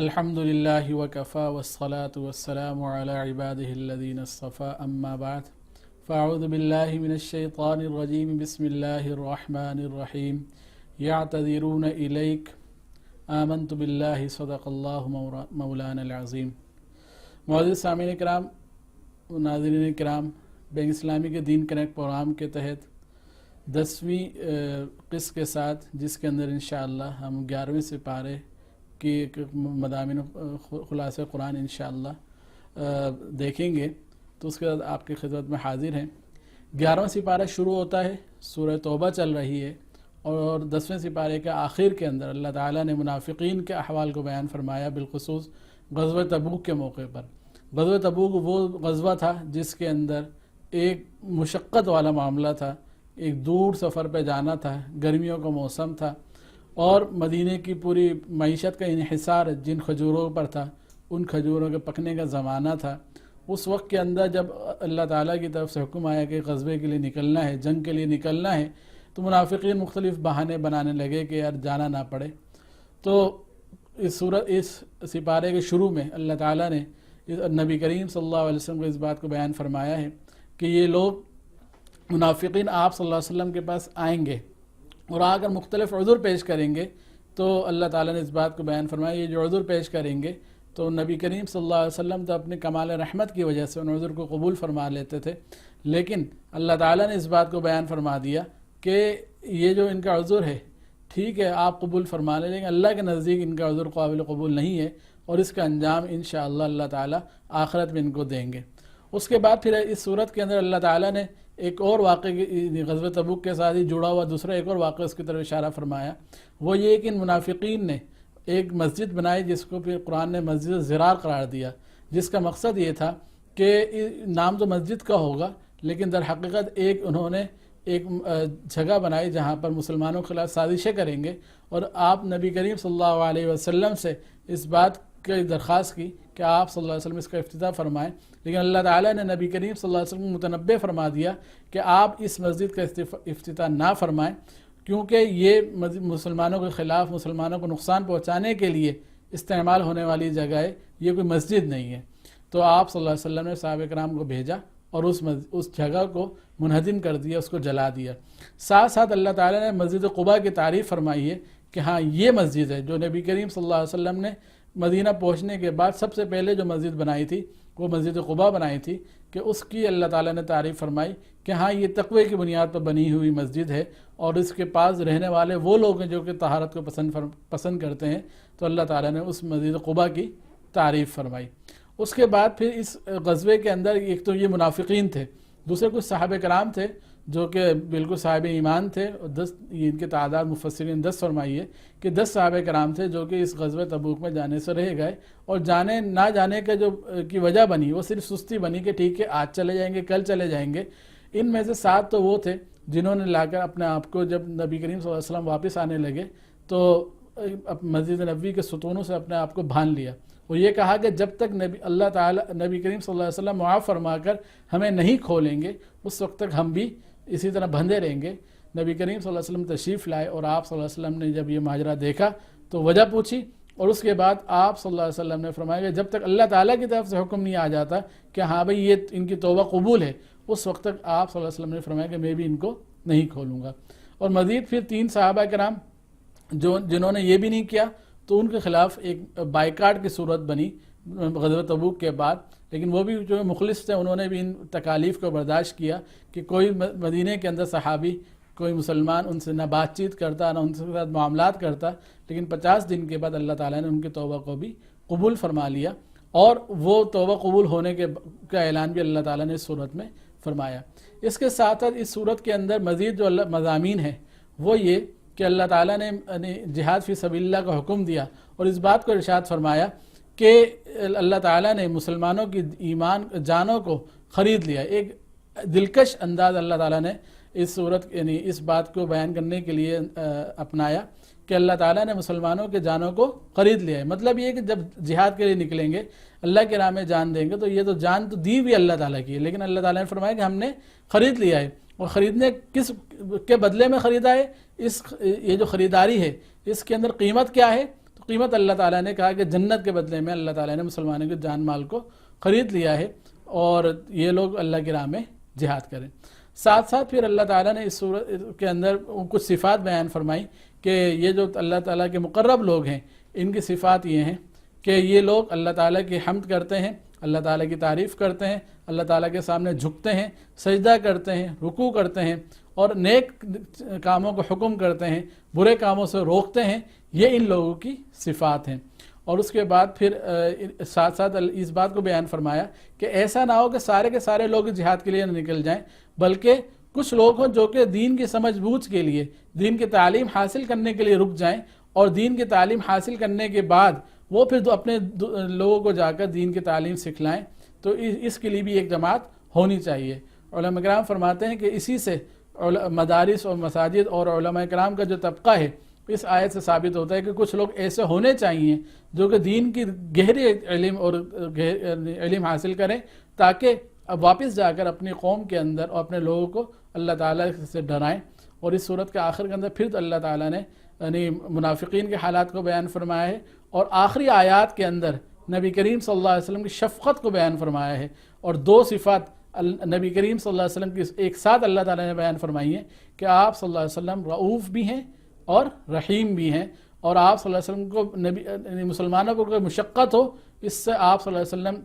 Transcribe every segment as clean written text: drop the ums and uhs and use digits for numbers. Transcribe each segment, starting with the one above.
الحمد للہ وکفا والصلاة والسلام علی عباده الذین اصطفى اما بعد فاعوذ باللہ من الشیطان الرجیم بسم اللہ الرحمن الرحیم یعتذرون الیک آمنت باللہ صدق اللہ مولانا العظیم۔ معزز سامعین کرام، ناظرین کرام، بینک اسلامی کے دین کنیکٹ پروگرام کے تحت 10ویں قسط کے ساتھ، جس کے اندر انشاءاللہ ہم 11ویں سپارے کی مضامین خلاصہ قرآن انشاءاللہ دیکھیں گے، تو اس کے بعد آپ کی خدمت میں حاضر ہیں۔ 11واں سپارہ شروع ہوتا ہے، سورہ توبہ چل رہی ہے، اور 10ویں سپارے کے آخر کے اندر اللہ تعالیٰ نے منافقین کے احوال کو بیان فرمایا، بالخصوص غزوہ تبوک کے موقع پر۔ غزوہ تبوک وہ غزوہ تھا جس کے اندر ایک مشقت والا معاملہ تھا، ایک دور سفر پہ جانا تھا، گرمیوں کا موسم تھا، اور مدینے کی پوری معیشت کا انحصار جن کھجوروں پر تھا، ان کھجوروں کے پکنے کا زمانہ تھا۔ اس وقت کے اندر جب اللہ تعالیٰ کی طرف سے حکم آیا کہ غزوے کے لیے نکلنا ہے، جنگ کے لیے نکلنا ہے، تو منافقین مختلف بہانے بنانے لگے کہ یار جانا نہ پڑے۔ تو اس سپارے کے شروع میں اللہ تعالیٰ نے نبی کریم صلی اللہ علیہ وسلم کو اس بات کو بیان فرمایا ہے کہ یہ لوگ منافقین آپ صلی اللہ علیہ وسلم کے پاس آئیں گے اور آ کر مختلف عذر پیش کریں گے۔ تو اللہ تعالیٰ نے اس بات کو بیان فرمایا، یہ جو عذر پیش کریں گے تو نبی کریم صلی اللہ علیہ وسلم تو اپنے کمال رحمت کی وجہ سے ان عذر کو قبول فرما لیتے تھے، لیکن اللہ تعالیٰ نے اس بات کو بیان فرما دیا کہ یہ جو ان کا عذر ہے، ٹھیک ہے آپ قبول فرما لیں، لیکن اللہ کے نزدیک ان کا عذر قابل قبول نہیں ہے، اور اس کا انجام انشاءاللہ اللہ تعالیٰ آخرت میں ان کو دیں گے۔ اس کے بعد پھر اس صورت کے اندر اللہ تعالیٰ نے ایک اور واقعہ غزوہ تبوک کے ساتھ ہی جڑا ہوا دوسرا ایک اور واقعہ اس کی طرف اشارہ فرمایا، وہ یہ کہ ان منافقین نے ایک مسجد بنائی جس کو پھر قرآن نے مسجد زرار قرار دیا، جس کا مقصد یہ تھا کہ نام تو مسجد کا ہوگا، لیکن در حقیقت انہوں نے ایک جگہ بنائی جہاں پر مسلمانوں کے خلاف سازشیں کریں گے، اور آپ نبی کریم صلی اللہ علیہ وسلم سے اس بات کی درخواست کی کہ آپ صلی اللہ علیہ وسلم اس کا افتتاح فرمائیں، لیکن اللہ تعالیٰ نے نبی کریم صلی اللہ علیہ وسلم کو متنبہ فرما دیا کہ آپ اس مسجد کا افتتاح نہ فرمائیں، کیونکہ یہ مسلمانوں کے خلاف مسلمانوں کو نقصان پہنچانے کے لیے استعمال ہونے والی جگہ ہے، یہ کوئی مسجد نہیں ہے۔ تو آپ صلی اللہ علیہ وسلم نے صحابہ کرام کو بھیجا اور اس جگہ کو منہدم کر دیا، اس کو جلا دیا۔ ساتھ ساتھ اللہ تعالیٰ نے مسجد قباء کی تعریف فرمائی ہے کہ ہاں یہ مسجد ہے جو نبی کریم صلی اللہ علیہ وسلم نے مدینہ پہنچنے کے بعد سب سے پہلے جو مسجد بنائی تھی وہ مسجد قباء بنائی تھی، کہ اس کی اللہ تعالیٰ نے تعریف فرمائی کہ ہاں یہ تقوی کی بنیاد پر بنی ہوئی مسجد ہے، اور اس کے پاس رہنے والے وہ لوگ ہیں جو کہ طہارت کو پسند کرتے ہیں۔ تو اللہ تعالیٰ نے اس مسجد قباء کی تعریف فرمائی۔ اس کے بعد پھر اس غزوے کے اندر ایک تو یہ منافقین تھے، دوسرے کچھ صحابہ کرام تھے جو کہ بالکل صاحب ایمان تھے، اور 10 ان کی تعداد مفسرین 10 فرمائی ہے کہ 10 صحابہ کرام تھے جو کہ اس غزوہ تبوک میں جانے سے رہ گئے، اور جانے نہ جانے کا کی وجہ بنی وہ صرف سستی بنی کہ ٹھیک ہے آج چلے جائیں گے، کل چلے جائیں گے۔ ان میں سے 7 تو وہ تھے جنہوں نے لا کر اپنے آپ کو، جب نبی کریم صلی اللہ علیہ وسلم واپس آنے لگے تو مسجد نبوی کے ستونوں سے اپنے آپ کو باندھ لیا، اور یہ کہا کہ جب تک اللہ تعالیٰ نبی کریم صلی اللہ علیہ وسلم معاف فرما کر ہمیں نہیں کھولیں گے اس وقت تک ہم بھی اسی طرح بندھے رہیں گے۔ نبی کریم صلی اللہ علیہ وسلم تشریف لائے، اور آپ صلی اللہ علیہ وسلم نے جب یہ ماجرا دیکھا تو وجہ پوچھی، اور اس کے بعد آپ صلی اللہ علیہ وسلم نے فرمایا کہ جب تک اللہ تعالیٰ کی طرف سے حکم نہیں آ جاتا کہ ہاں بھئی یہ ان کی توبہ قبول ہے، اس وقت تک آپ صلی اللہ علیہ وسلم نے فرمایا کہ میں بھی ان کو نہیں کھولوں گا۔ اور مزید پھر 3 صحابہ کرام جنہوں نے یہ بھی نہیں کیا، تو ان کے خلاف ایک بائیکاٹ کی صورت بنی غزوہ تبوک کے بعد، لیکن وہ بھی جو مخلص تھے انہوں نے بھی ان تکالیف کو برداشت کیا کہ کوئی مدینہ کے اندر صحابی، کوئی مسلمان ان سے نہ بات چیت کرتا، نہ ان کے ساتھ معاملات کرتا، لیکن 50 دن کے بعد اللہ تعالیٰ نے ان کی توبہ کو بھی قبول فرما لیا، اور وہ توبہ قبول ہونے کا اعلان بھی اللہ تعالیٰ نے اس صورت میں فرمایا۔ اس کے ساتھ ساتھ اس صورت کے اندر مزید جو مضامین ہیں وہ یہ کہ اللہ تعالیٰ نے جہاد فی سبیل اللہ کا حکم دیا، اور اس بات کو ارشاد فرمایا کہ اللہ تعالیٰ نے مسلمانوں کی ایمان جانوں کو خرید لیا۔ ایک دلکش انداز اللہ تعالیٰ نے اس صورت یعنی اس بات کو بیان کرنے کے لیے اپنایا کہ اللہ تعالیٰ نے مسلمانوں کے جانوں کو خرید لیا ہے۔ مطلب یہ کہ جب جہاد کے لیے نکلیں گے، اللہ کے راہ میں جان دیں گے، تو یہ تو جان تو دی بھی اللہ تعالیٰ کی ہے، لیکن اللہ تعالیٰ نے فرمایا کہ ہم نے خرید لیا ہے۔ اور خریدنے کس کے بدلے میں خریدا ہے؟ یہ جو خریداری ہے اس کے اندر قیمت کیا ہے؟ تو تو قیمت اللہ تعالیٰ نے کہا کہ جنت کے بدلے میں اللہ تعالیٰ نے مسلمانوں کے جان مال کو خرید لیا ہے اور یہ لوگ اللہ کی راہ میں جہاد کریں۔ ساتھ ساتھ پھر اللہ تعالیٰ نے اس صورت کے اندر کچھ صفات بیان فرمائی کہ یہ جو اللہ تعالیٰ کے مقرب لوگ ہیں ان کی صفات یہ ہیں کہ یہ لوگ اللہ تعالیٰ کی حمد کرتے ہیں، اللہ تعالیٰ کی تعریف کرتے ہیں، اللہ تعالیٰ کے سامنے جھکتے ہیں، سجدہ کرتے ہیں، رکوع کرتے ہیں اور نیک کاموں کو حکم کرتے ہیں، برے کاموں سے روکتے ہیں۔ یہ ان لوگوں کی صفات ہیں۔ اور اس کے بعد پھر ساتھ ساتھ اس بات کو بیان فرمایا کہ ایسا نہ ہو کہ سارے کے سارے لوگ جہاد کے لیے نہ نکل جائیں، بلکہ کچھ لوگ ہوں جو کہ دین کی سمجھ بوجھ کے لیے، دین کی تعلیم حاصل کرنے کے لیے رک جائیں، اور دین کی تعلیم حاصل کرنے کے بعد وہ پھر اپنے لوگوں کو جا کر دین کی تعلیم سکھلائیں۔ تو اس کے لیے بھی ایک جماعت ہونی چاہیے۔ علماء کرام فرماتے ہیں کہ اسی سے مدارس اور مساجد اور علماء کرام کا جو طبقہ ہے اس آیت سے ثابت ہوتا ہے کہ کچھ لوگ ایسے ہونے چاہیے جو کہ دین کی گہری علم حاصل کریں، تاکہ اب واپس جا کر اپنی قوم کے اندر اور اپنے لوگوں کو اللہ تعالیٰ سے ڈرائیں۔ اور اس صورت کے آخر کے اندر پھر اللہ تعالیٰ نے یعنی منافقین کے حالات کو بیان فرمایا ہے، اور آخری آیات کے اندر نبی کریم صلی اللہ علیہ وسلم کی شفقت کو بیان فرمایا ہے، اور دو صفات نبی کریم صلی اللہ علیہ وسلم کی ایک ساتھ اللہ تعالیٰ نے بیان فرمائی ہیں کہ آپ صلی اللہ علیہ وسلم رؤوف بھی ہیں اور رحیم بھی ہیں، اور آپ صلی اللہ علیہ وسلم کو مسلمانوں کو کوئی مشقت ہو اس سے آپ صلی اللہ علیہ وسلم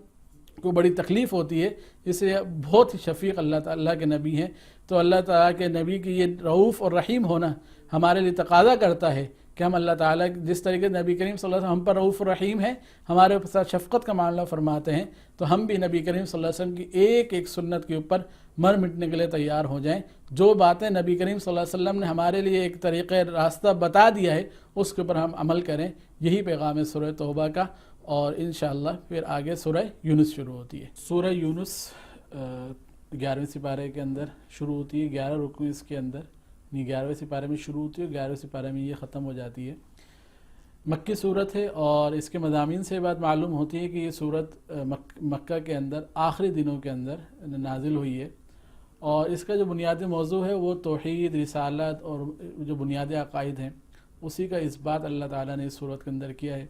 کو بڑی تکلیف ہوتی ہے، اس سے بہت ہی شفیق اللہ تعالیٰ کے نبی ہیں۔ تو اللہ تعالیٰ کے نبی کی یہ رؤوف اور رحیم ہونا ہمارے لیے تقاضا کرتا ہے کہ ہم اللہ تعالیٰ جس طریقے نبی کریم صلی اللہ علیہ وسلم ہم پر رؤوف الرحیم ہیں، ہمارے ساتھ شفقت کا معاملہ فرماتے ہیں، تو ہم بھی نبی کریم صلی اللہ علیہ وسلم کی ایک ایک سنت کے اوپر مر مٹنے کے لیے تیار ہو جائیں۔ جو باتیں نبی کریم صلی اللہ علیہ وسلم نے ہمارے لیے ایک طریقہ راستہ بتا دیا ہے اس کے اوپر ہم عمل کریں۔ یہی پیغام ہے سورہ توبہ کا، اور انشاءاللہ پھر آگے سورہ یونس شروع ہوتی ہے۔ سورہ یونس 11ویں سپارے کے اندر شروع ہوتی ہے، 11 رکوع اس کے اندر، 11ویں سپارے میں شروع ہوتی ہے، 11ویں سپارے میں یہ ختم ہو جاتی ہے۔ مکی صورت ہے، اور اس کے مضامین سے بات معلوم ہوتی ہے کہ یہ صورت مکہ کے اندر آخری دنوں کے اندر نازل ہوئی ہے، اور اس کا جو بنیادی موضوع ہے وہ توحید، رسالت اور جو بنیادی عقائد ہیں اسی کا اثبات اللہ تعالیٰ نے اس صورت کے اندر کیا ہے۔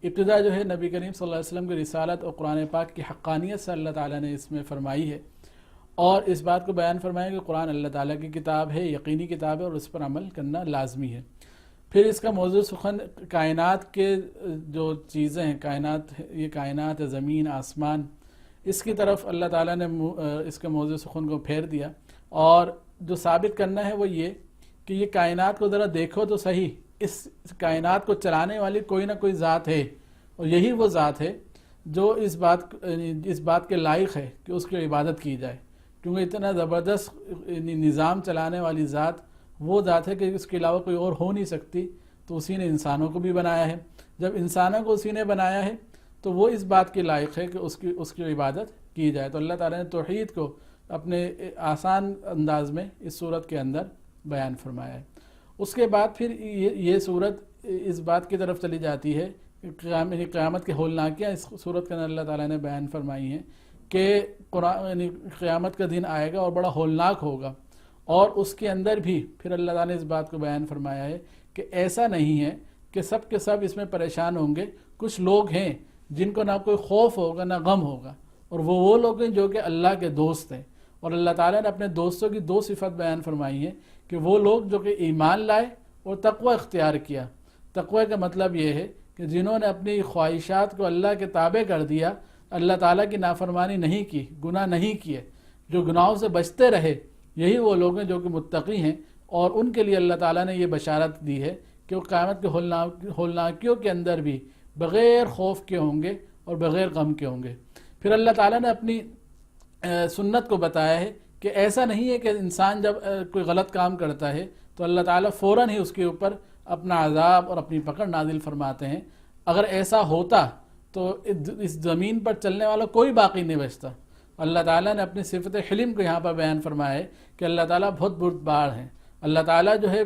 ابتدا جو ہے نبی کریم صلی اللہ علیہ وسلم کی رسالت اور قرآن پاک کی حقانیت سے اللہ تعالیٰ نے اس میں فرمائی ہے، اور اس بات کو بیان فرمایا کہ قرآن اللہ تعالیٰ کی کتاب ہے، یقینی کتاب ہے، اور اس پر عمل کرنا لازمی ہے۔ پھر اس کا موضوع سخن کائنات کے جو چیزیں ہیں، یہ کائنات ہے، زمین، آسمان، اس کی طرف اللہ تعالیٰ نے اس کے موضوع سخن کو پھیر دیا، اور جو ثابت کرنا ہے وہ یہ کہ یہ کائنات کو ذرا دیکھو تو صحیح، اس کائنات کو چلانے والی کوئی نہ کوئی ذات ہے، اور یہی وہ ذات ہے جو اس بات کے لائق ہے کہ اس کی عبادت کی جائے، کیونکہ اتنا زبردست نظام چلانے والی ذات وہ ذات ہے کہ اس کے علاوہ کوئی اور ہو نہیں سکتی۔ تو اسی نے انسانوں کو بھی بنایا ہے، جب انسانوں کو اسی نے بنایا ہے تو وہ اس بات کے لائق ہے کہ اس کی عبادت کی جائے۔ تو اللہ تعالیٰ نے توحید کو اپنے آسان انداز میں اس صورت کے اندر بیان فرمایا ہے۔ اس کے بعد پھر یہ صورت اس بات کی طرف چلی جاتی ہے کہ قیامت کے ہولناکیاں اس صورت کے اندر اللہ تعالیٰ نے بیان فرمائی ہیں کہ قیامت کا دن آئے گا اور بڑا ہولناک ہوگا، اور اس کے اندر بھی پھر اللہ تعالیٰ نے اس بات کو بیان فرمایا ہے کہ ایسا نہیں ہے کہ سب کے سب اس میں پریشان ہوں گے۔ کچھ لوگ ہیں جن کو نہ کوئی خوف ہوگا نہ غم ہوگا، اور وہ لوگ ہیں جو کہ اللہ کے دوست ہیں۔ اور اللہ تعالیٰ نے اپنے دوستوں کی دو صفت بیان فرمائی ہیں کہ وہ لوگ جو کہ ایمان لائے اور تقوی اختیار کیا۔ تقوی کا مطلب یہ ہے کہ جنہوں نے اپنی خواہشات کو اللہ کے تابع کر دیا، اللہ تعالیٰ کی نافرمانی نہیں کی، گناہ نہیں کیے، جو گناہوں سے بچتے رہے، یہی وہ لوگ ہیں جو کہ متقی ہیں۔ اور ان کے لیے اللہ تعالیٰ نے یہ بشارت دی ہے کہ وہ قیامت کے ہولناکیوں کے اندر بھی بغیر خوف کے ہوں گے اور بغیر غم کے ہوں گے۔ پھر اللہ تعالیٰ نے اپنی سنت کو بتایا ہے کہ ایسا نہیں ہے کہ انسان جب کوئی غلط کام کرتا ہے تو اللہ تعالیٰ فوراً ہی اس کے اوپر اپنا عذاب اور اپنی پکڑ نازل فرماتے ہیں۔ اگر ایسا ہوتا تو اس زمین پر چلنے والا کوئی باقی نہیں بچتا۔ اللہ تعالیٰ نے اپنی صفت حلم کو یہاں پر بیان فرمایا ہے کہ اللہ تعالیٰ بہت بردبار ہیں۔ اللہ تعالیٰ جو ہے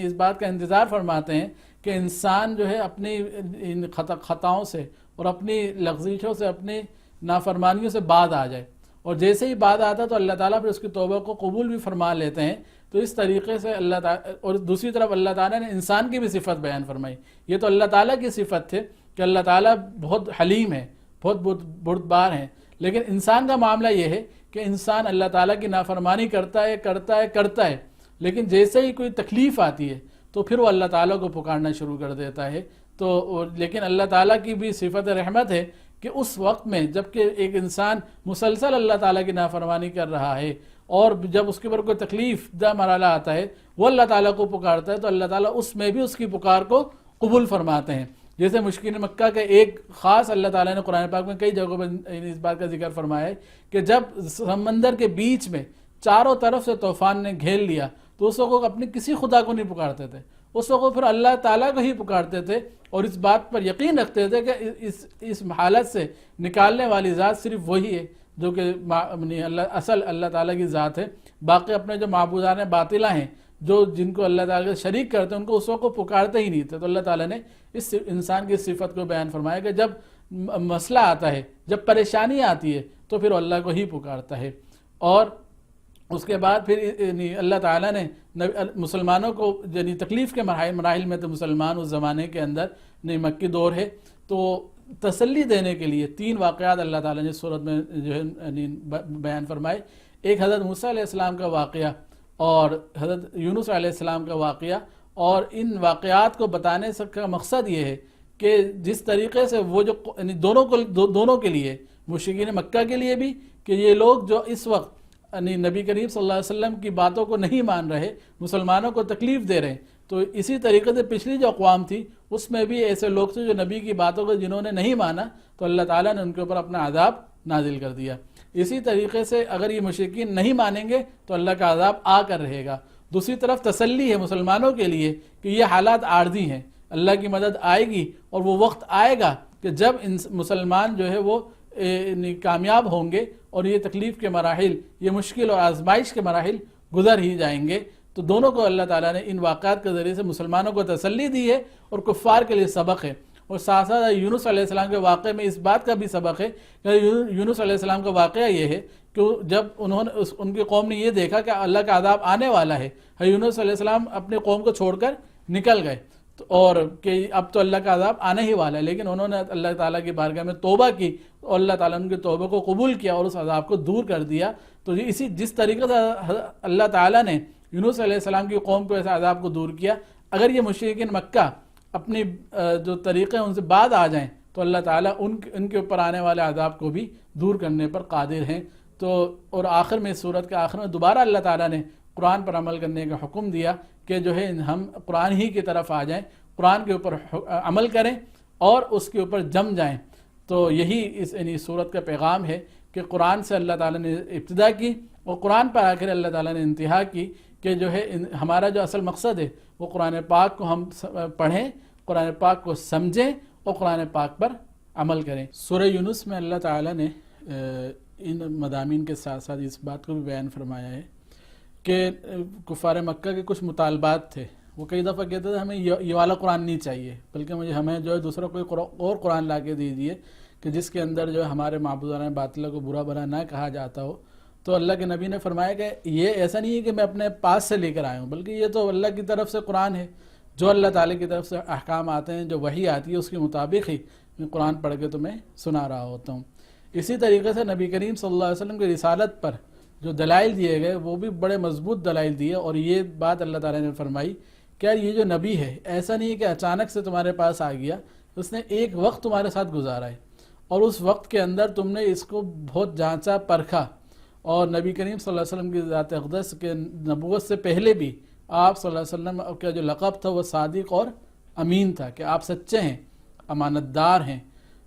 اس بات کا انتظار فرماتے ہیں کہ انسان جو ہے اپنی خطاؤں سے اور اپنی لغزشوں سے، اپنی نافرمانیوں سے باز آ جائے، اور جیسے ہی بعد آتا تو اللہ تعالیٰ پھر اس کی توبہ کو قبول بھی فرما لیتے ہیں. تو اس طریقے سے اللہ تعالیٰ، اور دوسری طرف اللہ تعالیٰ نے انسان کی بھی صفت بیان فرمائی. یہ تو اللہ تعالیٰ کی صفت تھے کہ اللہ تعالیٰ بہت حلیم ہے، بہت بردبار ہیں، لیکن انسان کا معاملہ یہ ہے کہ انسان اللہ تعالیٰ کی نافرمانی کرتا ہے، لیکن جیسے ہی کوئی تکلیف آتی ہے تو پھر وہ اللہ تعالیٰ کو پکارنا شروع کر دیتا ہے. تو لیکن اللہ تعالیٰ کی بھی صفت رحمت ہے کہ اس وقت میں جب کہ ایک انسان مسلسل اللہ تعالیٰ کی نافرمانی کر رہا ہے اور جب اس کے اوپر کوئی تکلیف دہ مرحلہ آتا ہے وہ اللہ تعالیٰ کو پکارتا ہے تو اللہ تعالیٰ اس میں بھی اس کی پکار کو قبول فرماتے ہیں. جیسے مشکین مکہ کا ایک خاص اللہ تعالیٰ نے قرآن پاک میں کئی جگہوں پر اس بات کا ذکر فرمایا ہے کہ جب سمندر کے بیچ میں چاروں طرف سے طوفان نے گھیر لیا تو اس وقت اپنے کسی خدا کو نہیں پکارتے تھے، اس وقت پھر اللہ تعالیٰ کو ہی پکارتے تھے اور اس بات پر یقین رکھتے تھے کہ اس حالت سے نکالنے والی ذات صرف وہی ہے جو کہ اصل اللہ تعالیٰ کی ذات ہے. باقی اپنے جو معبودان باطلہ ہیں جو جن کو اللہ تعالیٰ کے شریک کرتے ہیں ان کو اس وقت پکارتے ہی نہیں تھے. تو اللہ تعالیٰ نے اس انسان کی صفت کو بیان فرمایا کہ جب مسئلہ آتا ہے، جب پریشانی آتی ہے تو پھر اللہ کو ہی پکارتا ہے. اور اس کے بعد پھر اللہ تعالیٰ نے مسلمانوں کو یعنی تکلیف کے مراحل میں تو مسلمان اس زمانے کے اندر مکی دور ہے تو تسلی دینے کے لیے 3 واقعات اللہ تعالیٰ نے سورت میں جو ہے بیان فرمائے. ایک حضرت موسیٰ علیہ السلام کا واقعہ اور حضرت یونس علیہ السلام کا واقعہ، اور ان واقعات کو بتانے کا مقصد یہ ہے کہ جس طریقے سے وہ جو دونوں کے لیے، مشرکین مکہ کے لیے بھی کہ یہ لوگ جو اس وقت نبی کریم صلی اللہ علیہ وسلم کی باتوں کو نہیں مان رہے، مسلمانوں کو تکلیف دے رہے ہیں، تو اسی طریقے سے پچھلی جو اقوام تھی اس میں بھی ایسے لوگ تھے جو نبی کی باتوں کو جنہوں نے نہیں مانا تو اللہ تعالیٰ نے ان کے اوپر اپنا عذاب نازل کر دیا. اسی طریقے سے اگر یہ مشرکین نہیں مانیں گے تو اللہ کا عذاب آ کر رہے گا. دوسری طرف تسلی ہے مسلمانوں کے لیے کہ یہ حالات عارضی ہیں، اللہ کی مدد آئے گی اور وہ وقت آئے گا کہ جب مسلمان جو ہے وہ کامیاب ہوں گے اور یہ تکلیف کے مراحل، یہ مشکل اور آزمائش کے مراحل گزر ہی جائیں گے. تو دونوں کو اللہ تعالیٰ نے ان واقعات کے ذریعے سے مسلمانوں کو تسلی دی ہے اور کفار کے لیے سبق ہے. اور ساتھ ساتھ یونس علیہ السلام کے واقعے میں اس بات کا بھی سبق ہے کہ یونس علیہ السلام کا واقعہ یہ ہے کہ جب ان کی قوم نے یہ دیکھا کہ اللہ کا عذاب آنے والا ہے، یونس علیہ السلام اپنی قوم کو چھوڑ کر نکل گئے اور کہ اب تو اللہ کا عذاب آنے ہی والا ہے، لیکن انہوں نے اللہ تعالیٰ کی بارگاہ میں توبہ کی اور اللہ تعالیٰ نے ان کی توبہ کو قبول کیا اور اس عذاب کو دور کر دیا. تو جس طریقے سے اللہ تعالیٰ نے یونس علیہ السلام کی قوم کو ایسا عذاب کو دور کیا، اگر یہ مشرکین مکہ اپنی جو طریقے ان سے بعد آ جائیں تو اللہ تعالیٰ ان کے اوپر آنے والے عذاب کو بھی دور کرنے پر قادر ہیں. تو اور آخر میں سورت کے آخر میں دوبارہ اللہ تعالیٰ نے قرآن پر عمل کرنے کا حکم دیا کہ جو ہے ہم قرآن ہی کی طرف آ جائیں، قرآن کے اوپر عمل کریں اور اس کے اوپر جم جائیں. تو یہی اس سورت کا پیغام ہے کہ قرآن سے اللہ تعالیٰ نے ابتدا کی اور قرآن پر آخر اللہ تعالیٰ نے انتہا کی کہ جو ہے ہمارا جو اصل مقصد ہے وہ قرآن پاک کو ہم پڑھیں، قرآن پاک کو سمجھیں اور قرآن پاک پر عمل کریں. سورہ یونس میں اللہ تعالیٰ نے ان مضامین کے ساتھ ساتھ اس بات کو بھی بیان فرمایا ہے کہ کفار مکہ کے کچھ مطالبات تھے. وہ کئی دفعہ کہتے تھے ہمیں یہ والا قرآن نہیں چاہیے، بلکہ ہمیں جو ہے دوسرا کوئی اور قرآن لا کے دیجیے کہ جس کے اندر جو ہے ہمارے معبودان باطلہ کو برا بھلا نہ کہا جاتا ہو. تو اللہ کے نبی نے فرمایا کہ یہ ایسا نہیں ہے کہ میں اپنے پاس سے لے کر آیا ہوں، بلکہ یہ تو اللہ کی طرف سے قرآن ہے. جو اللہ تعالیٰ کی طرف سے احکام آتے ہیں، جو وحی آتی ہے، اس کے مطابق ہی میں قرآن پڑھ کے تمہیں سنا رہا ہوتا ہوں. اسی طریقے سے نبی کریم صلی اللہ علیہ وسلم کی رسالت پر جو دلائل دیے گئے وہ بھی بڑے مضبوط دلائل دیے. اور یہ بات اللہ تعالیٰ نے فرمائی کہ یار یہ جو نبی ہے ایسا نہیں ہے کہ اچانک سے تمہارے پاس آ گیا، اس نے ایک وقت تمہارے ساتھ گزارا ہے اور اس وقت کے اندر تم نے اس کو بہت جانچا پرکھا. اور نبی کریم صلی اللہ علیہ وسلم کی ذات اقدس کے نبوت سے پہلے بھی آپ صلی اللہ علیہ وسلم کا جو لقب تھا وہ صادق اور امین تھا کہ آپ سچے ہیں، امانت دار ہیں.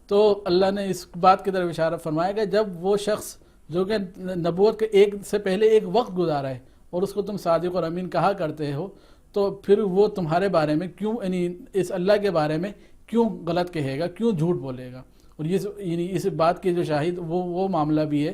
تو اللہ نے اس بات کی طرف اشارہ فرمایا کہ جب وہ شخص جو کہ نبوت کے ایک سے پہلے ایک وقت گزارا ہے اور اس کو تم صادق اور امین کہا کرتے ہو تو پھر وہ تمہارے بارے میں کیوں یعنی اس اللہ کے بارے میں کیوں غلط کہے گا، کیوں جھوٹ بولے گا. اور یہ اس بات کی جو شاہد وہ معاملہ بھی ہے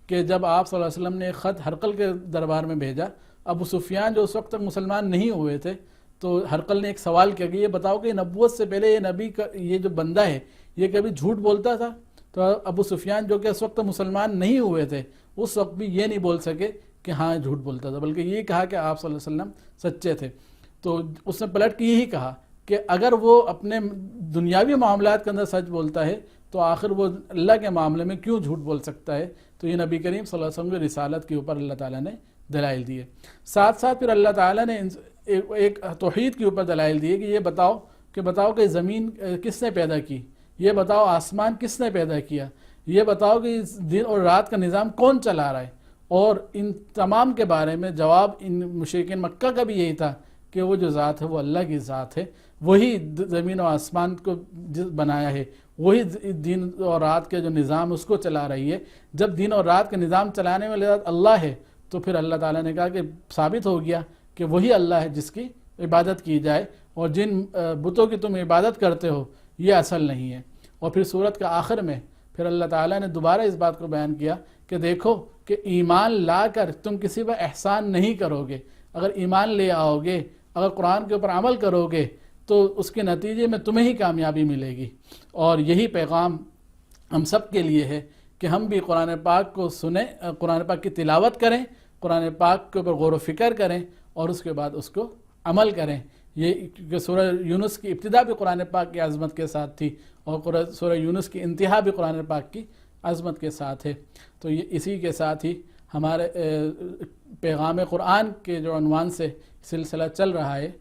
کہ جب آپ صلی اللہ علیہ وسلم نے ایک خط ہرقل کے دربار میں بھیجا، ابو سفیان جو اس وقت تک مسلمان نہیں ہوئے تھے، تو ہرقل نے ایک سوال کیا کہ یہ بتاؤ کہ نبوت سے پہلے یہ نبی کا یہ جو بندہ ہے یہ کبھی جھوٹ بولتا تھا؟ تو ابو سفیان جو کہ اس وقت مسلمان نہیں ہوئے تھے اس وقت بھی یہ نہیں بول سکے کہ ہاں جھوٹ بولتا تھا، بلکہ یہ کہا کہ آپ صلی اللہ علیہ وسلم سچے تھے۔ تو اس نے پلٹ کے یہی کہا کہ اگر وہ اپنے دنیاوی معاملات کے اندر سچ بولتا ہے تو آخر وہ اللہ کے معاملے میں کیوں جھوٹ بول سکتا ہے؟ تو یہ نبی کریم صلی اللہ علیہ وسلم کی رسالت کے اوپر اللہ تعالیٰ نے دلائل دیے۔ ساتھ ساتھ پھر اللہ تعالیٰ نے ایک توحید کے اوپر دلائل دیے کہ یہ بتاؤ کہ زمین کس نے پیدا کی، یہ بتاؤ آسمان کس نے پیدا کیا، یہ بتاؤ کہ دن اور رات کا نظام کون چلا رہا ہے۔ اور ان تمام کے بارے میں جواب ان مشرکین مکہ کا بھی یہی تھا کہ وہ جو ذات ہے وہ اللہ کی ذات ہے، وہی زمین و آسمان کو بنایا ہے، وہی دن اور رات کے جو نظام اس کو چلا رہی ہے۔ جب دن اور رات کا نظام چلانے والی ذات اللہ ہے تو پھر اللہ تعالیٰ نے کہا کہ ثابت ہو گیا کہ وہی اللہ ہے جس کی عبادت کی جائے، اور جن بتوں کی تم عبادت کرتے ہو یہ اصل نہیں ہے۔ اور پھر سورت کا آخر میں پھر اللہ تعالیٰ نے دوبارہ اس بات کو بیان کیا کہ دیکھو کہ ایمان لا کر تم کسی پر احسان نہیں کرو گے، اگر ایمان لے آؤ گے، اگر قرآن کے اوپر عمل کرو گے تو اس کے نتیجے میں تمہیں ہی کامیابی ملے گی۔ اور یہی پیغام ہم سب کے لیے ہے کہ ہم بھی قرآن پاک کو سنیں، قرآن پاک کی تلاوت کریں، قرآن پاک کے اوپر غور و فکر کریں اور اس کے بعد اس کو عمل کریں۔ یہ کہ سورہ یونس کی ابتدا بھی قرآن پاک کی عظمت کے ساتھ تھی اور سورہ یونس کی انتہا بھی قرآن پاک کی عظمت کے ساتھ ہے۔ تو یہ اسی کے ساتھ ہی ہمارے پیغام قرآن کے جو عنوان سے سلسلہ چل رہا ہے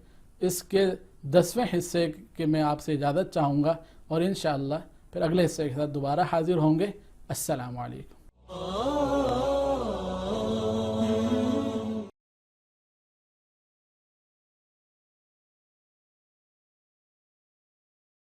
اس کے 10ویں حصے کے میں آپ سے اجازت چاہوں گا، اور انشاءاللہ پھر اگلے حصے کے ساتھ دوبارہ حاضر ہوں گے۔ السلام علیکم۔